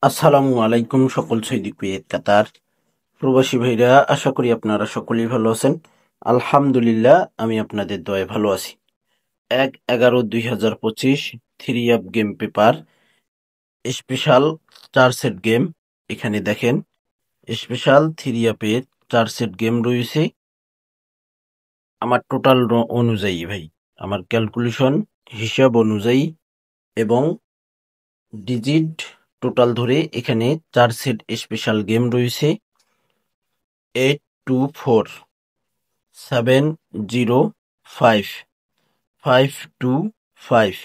আসসালামু আলাইকুম সকল সৈনিক কুয়েত কাতার প্রবাসী ভাইরা, আশা করি আপনারা সকলেই ভালো আছেন। আলহামদুলিল্লাহ, আমি আপনাদের দয়ায় ভালো আছি। 1/11/2025 three up game paper special 4 set game. এখানে দেখেন, স্পেশাল থ্রি আপের 4 সেট গেম রয়েছে। আমার টোটাল অনুযায়ী ভাই, আমার ক্যালকুলেশন হিসাব অনুযায়ী এবং ডিজিট টোটাল ধরে এখানে 4 সেট স্পেশাল গেম রয়েছে। 824 705 525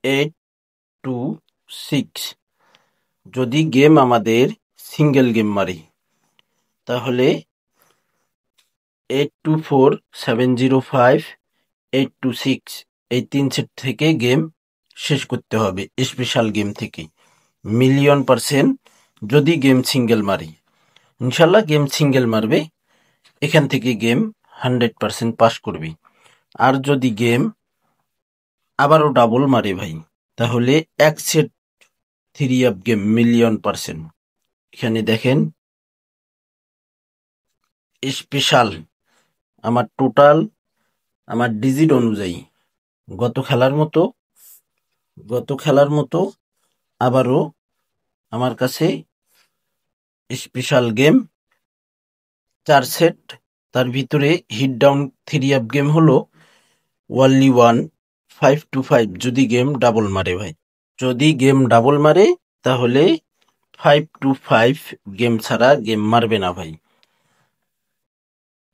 826। যদি গেম আমাদের সিঙ্গেল গেম মারি তাহলে 824 705 826 এই 3 সেট থেকে গেম শেষ করতে হবে। স্পেশাল গেম থেকে মিলিয়ন% যদি গেম সিঙ্গেল মারি, ইনশাল্লাহ গেম সিঙ্গেল মারবে, এখান থেকে গেম 100% পাস করবে। আর যদি গেম আবারও ডাবল মারে ভাই, তাহলে এক set three up game million%. এখানে দেখেন স্পেশাল আমার টোটাল, আমার ডিজিট অনুযায়ী গত খেলার মতো আবারও আমার কাছে স্পেশাল গেম 4 সেট। তার ভিতরে hit down three up game হলো ওয়ানলি 525 যদি গেম ডাবল মারে ভাই। যদি গেম ডাবল মারে তাহলে 525 গেম ছাড়া গেম মারবে না ভাই।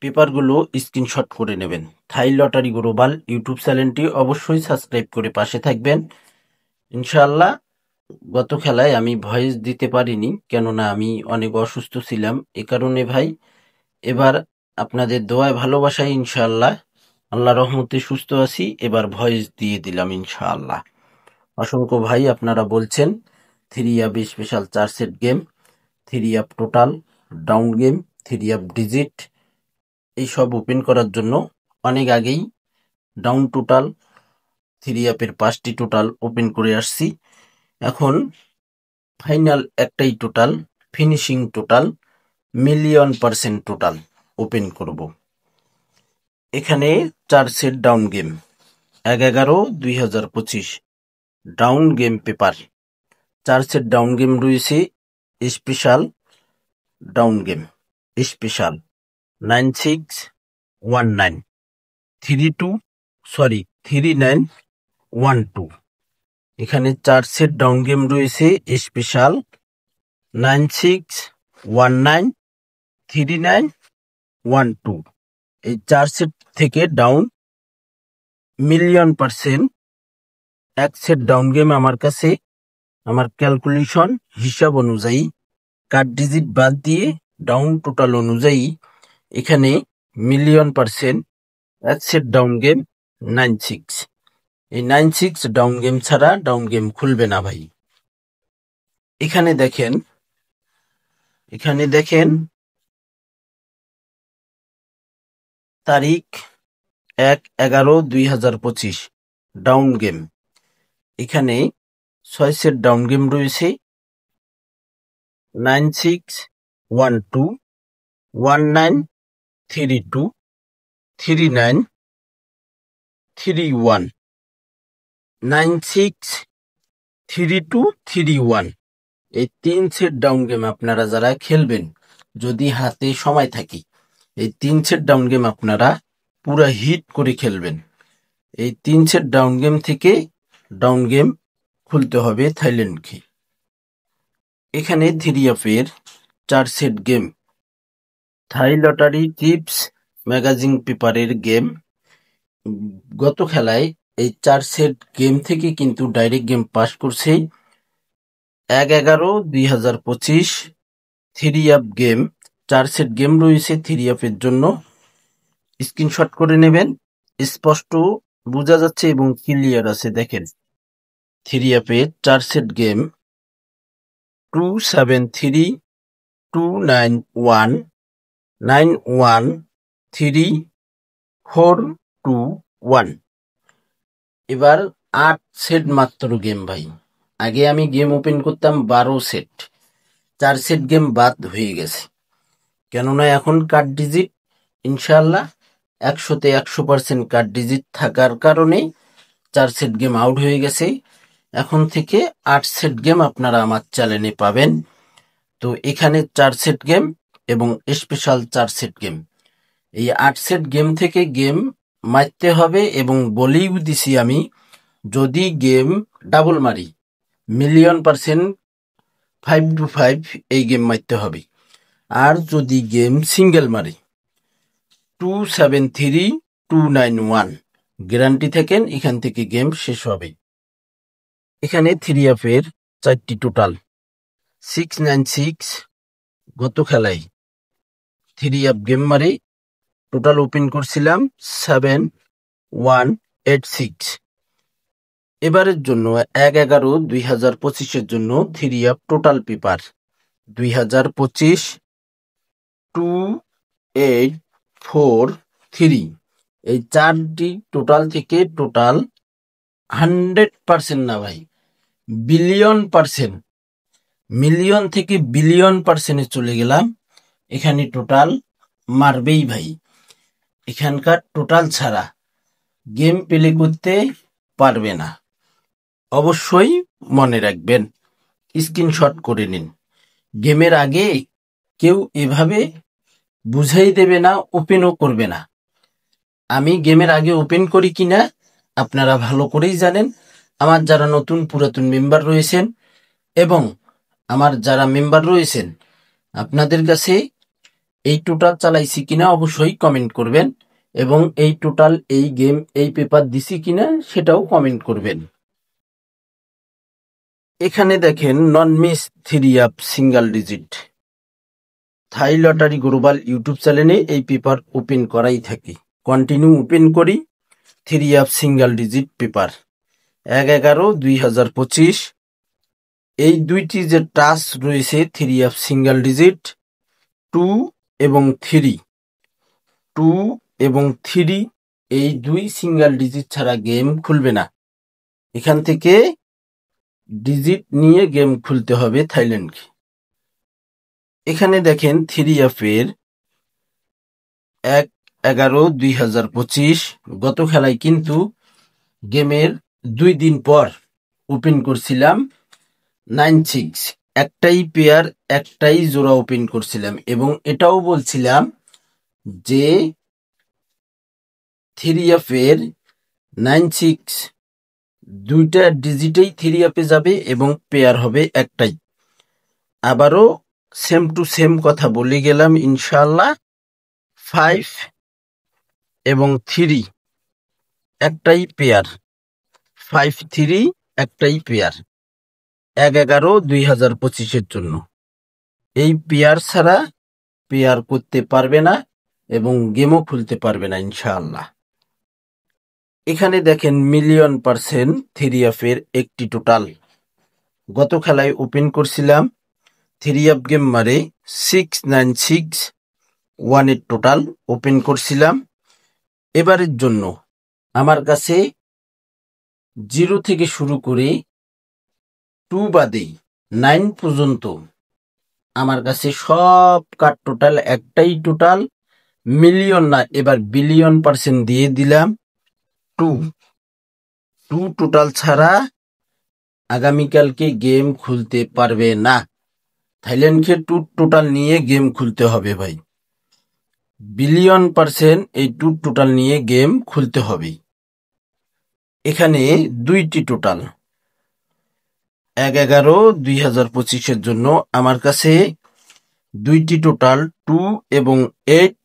পেপারগুলো স্ক্রিনশট করে নেবেন। থাই লটারি গ্লোবাল ইউটিউব চ্যানেলটি অবশ্যই সাবস্ক্রাইব করে পাশে থাকবেন ইনশাআল্লাহ। গত খেলায় আমি ভয়েস দিতে পারিনি, কেননা আমি অনেক অসুস্থ ছিলাম, এ কারণে ভাই। এবার আপনাদের দোয়ায় ভালোবাসায় ইনশাআল্লাহ আল্লাহ রহমতে সুস্থ আছি, এবার ভয়েস দিয়ে দিলাম ইনশাআল্লাহ। অসংখ্য ভাই আপনারা বলছেন three up special 4 set game, three up total, down game, three up digit এইসব ওপেন করার জন্য অনেক আগেই ডাউন টোটাল থ্রি আপের 5টি টোটাল ওপেন করে আসছি। এখন ফাইনাল একটাই total, finishing total, million% total open করব। এখানে 4 set down game 1/11/2025 down game paper 4 set down game রয়েছে। Special down game special 9619 3912। এখানে 4 সেট ডাউন গেম রয়েছে স্পেশাল 9619 3912। এই 4 সেট থেকে ডাউন মিলিয়ন% এক সেট ডাউন গেম আমার কাছে, আমার ক্যালকুলেশন হিসাব অনুযায়ী কার্ড ডিজিট বাদ দিয়ে ডাউন টোটাল অনুযায়ী এখানে মিলিয়ন% এক সেট ডাউন গেম 96। এই 96 ডাউন গেম ছাড়া ডাউন গেম খুলবে না ভাই। এখানে দেখেন তারিখ 1/11/2025 ডাউন গেম। এখানে 6 সেট ডাউন গেম রয়েছে 9612 1932 3931 963231। এই 3 সেট ডাউন গেম আপনারা যারা খেলবেন, যদি হাতে সময় থাকে, এই 3 সেট ডাউন গেম আপনারা পুরা হিট করে খেলবেন। এই 3 সেট ডাউন গেম থেকে ডাউন গেম খুলতে হবে থাইল্যান্ডকে। এখানে থ্রি আপের 4 সেট গেম থাই লটারি টিপস ম্যাগাজিন পেপারের গেম। গত খেলায় এই 4 সেট গেম থেকে কিন্তু ডাইরেক্ট গেম পাস করছে। 1/11/2025 three up game 4 set game রয়েছে থ্রি আপের জন্য। স্ক্রিনশট করে নেবেন, স্পষ্ট বোঝা যাচ্ছে এবং ক্লিয়ার আছে। দেখেন থ্রি আপের 4 সেট গেম 273291913421। এবার 8 সেট মাত্র গেম ভাই, আগে আমি গেম ওপেন করতাম 12 সেট, 4 সেট গেম বাদ হয়ে গেছে। কেননা এখন কার্ড ডিজিট ইনশাআল্লাহ 100-তে 100% কার্ড ডিজিট থাকার কারণে 4 সেট গেম আউট হয়ে গেছে। এখন থেকে 8 সেট গেম আপনারা আমার চ্যানেলে পাবেন। তো এখানে 4 সেট গেম এবং স্পেশাল 4 সেট গেম, এই 8 সেট গেম থেকে গেম মারতে হবে। এবং বলেও দিছি আমি, যদি গেম ডাবল মারি %1,000,000 5-5 এই গেম মারতে হবে। আর যদি গেম সিঙ্গেল মারি 273-291 গ্যারান্টি থাকেন এখান থেকে গেম শেষ হবে। এখানে 3F-এর 4টি টোটাল 696 গত খেলায় 3F গেম মারে টোটাল ওপেন করছিলাম 7186। এবারের জন্য 1/11/2025 জন্য 3F টোটাল পেপার 2025 2843। এই 4টি টোটাল থেকে টোটাল 100% না ভাই, বিলিয়ন%, মিলিয়ন থেকে বিলিয়ন% চলে গেলাম। এখানে টোটাল মারবেই ভাই। এখানকার টোটাল ছাড়া গেম প্লে করতে পারবে না। অবশ্যই মনে রাখবেন, স্ক্রিনশট করে নিন। গেমের আগে কেউ এভাবে বুঝাই দেবে না, ওপেনও করবে না। আমি গেমের আগে ওপেন করি কিনা আপনারা ভালো করেই জানেন। আমার যারা নতুন পুরাতন মেম্বার রয়েছেন এবং আমার যারা মেম্বার রয়েছেন, আপনাদের কাছে এই টোটাল চালাইছি কিনা অবশ্যই কমেন্ট করবেন এবং এই টোটাল, এই গেম, এই পেপার দিছি কিনা সেটাও কমেন্ট করবেন। এখানে দেখেন non miss 3F single digit. Thai lottery global YouTube চ্যানেলে এই পেপার ওপেন করাই থাকে, কন্টিনিউ ওপেন করি। 3F single digit paper 1/11/2025। এই দুইটি যে টাচ রয়েছে 3F সিঙ্গেল ডিজিট 2 এবং 3, 2 এবং 3 এই দুই সিঙ্গেল ডিজিট ছাড়া গেম খুলবে না। এখান থেকে ডিজিট নিয়ে গেম খুলতে হবে থাইল্যান্ডকে। এখানে দেখেন 3F-এর 1/11/2025 গত খেলায় কিন্তু গেমের 2 দিন পর ওপেন করছিলাম 96, একটাই পেয়ার, একটাই জোড়া ওপেন করছিলাম এবং এটাও বলছিলাম যে 3F-এর 96 দুইটা ডিজিটেই 3F-এ যাবে এবং পেয়ার হবে একটাই। আবারও সেম টু সেম কথা বলে গেলাম ইনশাআল্লাহ। 5 এবং 3 একটাই পেয়ার, 5-3 একটাই পেয়ার 1/11/2025 জন্য। এই পেয়ার ছাড়া পেয়ার করতে পারবে না এবং গেমও খুলতে পারবে না ইনশাআল্লাহ। এখানে দেখেন %1,000,000 3F-এর একটি টোটাল গত খেলায় ওপেন করছিলাম। 3F গেম মারে 6961 টোটাল ওপেন করছিলাম। এবারের জন্য আমার কাছে 0 থেকে শুরু করে 2 বাদে 9 পর্যন্ত আমার কাছে সব কার্ড টোটাল একটাই টোটাল, মিলিয়ন না এবার বিলিয়ন% দিয়ে দিলাম। 2 টোটাল ছাড়া আগামীকালকে গেম খুলতে পারবে না। থাইল্যান্ডকে 2 টোটাল নিয়ে গেম খুলতে হবে ভাই, বিলিয়ন% এই 2 টোটাল নিয়ে গেম খুলতে হবে। এখানে 2টি টোটাল 1/11/2025 জন্য আমার কাছে 2টি টোটাল 2 এবং 8।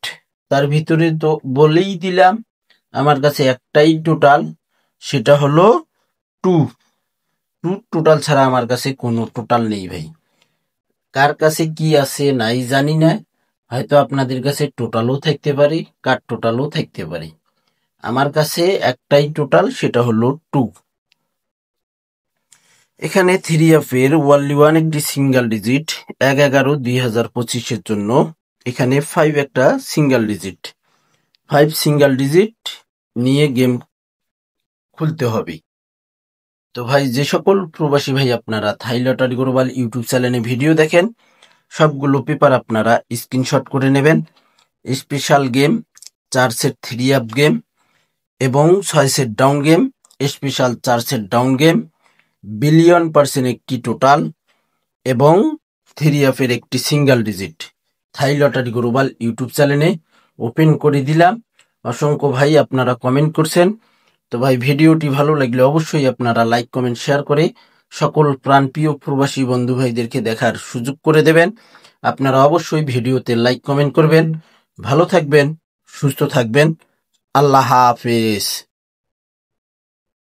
তার ভিতরে তো বলেই দিলাম আমার কাছে একটাই টোটাল, সেটা হলো 2 টোটাল ছাড়া আমার কাছে কোনো টোটাল নেই ভাই। কার কাছে কি আছে নাই জানি না, হয়তো আপনাদের কাছে টোটালও থাকতে পারে, কার টোটালও থাকতে পারে। আমার কাছে একটাই টোটাল, সেটা হলো 2। এখানে 3F-এর ওয়ানলি ওয়ান একটি সিঙ্গেল ডিজিট 1/11/2025 জন্য। এখানে 5 একটা সিঙ্গেল ডিজিট, 5 সিঙ্গেল ডিজিট নিয়ে গেম খুলতে হবে। তো ভাই, যে সকল প্রবাসী ভাই আপনারা থাই লটারি গ্লোবাল ইউটিউব চ্যানেলে ভিডিও দেখেন, সবগুলো পেপার আপনারা স্ক্রিনশট করে নেবেন। Special game, 4 set 3 up game এবং 6 set down game, special 4 set down game, billion % একটি টোটাল এবং 3 আপের একটি single digit Thai lottery global YouTube চ্যানেলে ওপেন করে দিলাম। অসংখ্য ভাই আপনারা কমেন্ট করছেন। তো ভাই, ভিডিওটি ভালো লাগলে অবশ্যই আপনারা লাইক কমেন্ট শেয়ার করে সকল প্রাণপ্রিয় প্রবাসী বন্ধু ভাইদেরকে দেখার সুযোগ করে দেবেন। আপনারা অবশ্যই ভিডিওতে লাইক কমেন্ট করবেন। ভালো থাকবেন, সুস্থ থাকবেন। আল্লাহ হাফেজ।